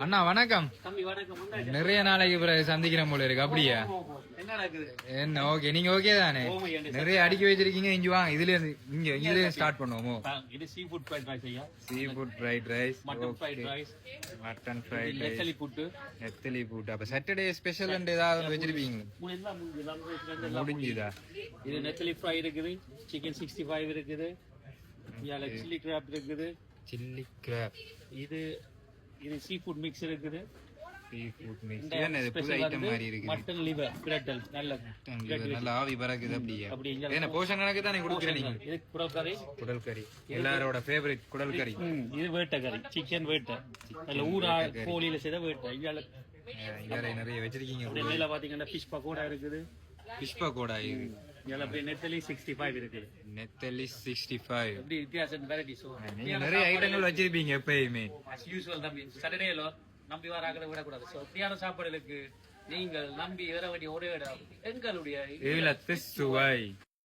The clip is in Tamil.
அண்ணா வணக்கம். நிறைய நாளைக்கு பிறகு சந்திக்கிறேன் போல இருக்கு. அப்படியா? என்ன ஓகே, நீங்க ஓகே தானே? நிறைய அடுக்கி வச்சிருக்கீங்க. இங்க வாங்க, இதுல இதுல ஸ்டார்ட் பண்ணுவோம். இது சீ ஃபுட் ஃப்ரைட் ரைஸ் ஐயா. Sea food fried rice, mutton fried rice, mutton fried rice, நெத்தலி புட்டு. நெத்தலி புட்டு. அப்ப சாட்டர்டே ஸ்பெஷல் ஏதாவது வச்சிருப்பீங்க? முடிஞ்சுதா? இது நெத்தலி ஃப்ரை இருக்குது, சிக்கன் 65 இருக்குது, இயால சில்லி கிராப் இருக்குது, சில்லி கிராப். இது இது சீ ஃபுட் மிக்ஸ் இருக்குது. Seafood mix. என்ன இது புது ஐட்டம் மாதிரி இருக்கு? மட்டன் லிவர் பிரட்டல் நல்ல ஆவி பறக்குது. அப்படியே அப்படி என்ன போஷன் கணக்கு தானே கொடுக்குறீங்க? இது குடல் கறி. குடல் கறி எல்லாரோட ஃபேவரட். குடல் கறி. இது வேட்டை கறி, சிக்கன் வேட்டை. அதுல ஊரா கோழியில செய்த வேட்டை. இயால நிறைய வச்சிருக்கீங்க. அப்படியே மேல பாத்தீங்கன்னா ஃபிஷ் பக்கோடா இருக்குது. ஃபிஷ் பக்கோடா இது. இயால அப்படியே நெத்தலி 65 இருக்குது. நெத்தலி 65. அப்படி வித்தியாசம் வெரைட்டி. சோ நீங்க நிறைய ஐட்டங்கள் வச்சிருப்பீங்க எப்பயுமே. as usual தம்பி. சாட்டர்டேல நம்பி வராங்கள விடக்கூடாது. சோ இப்படியான சாப்பாடுகளுக்கு நீங்கள் நம்பி வர வேண்டிய ஒரே இடம் எங்களுடைய இல்லத்து சுவை.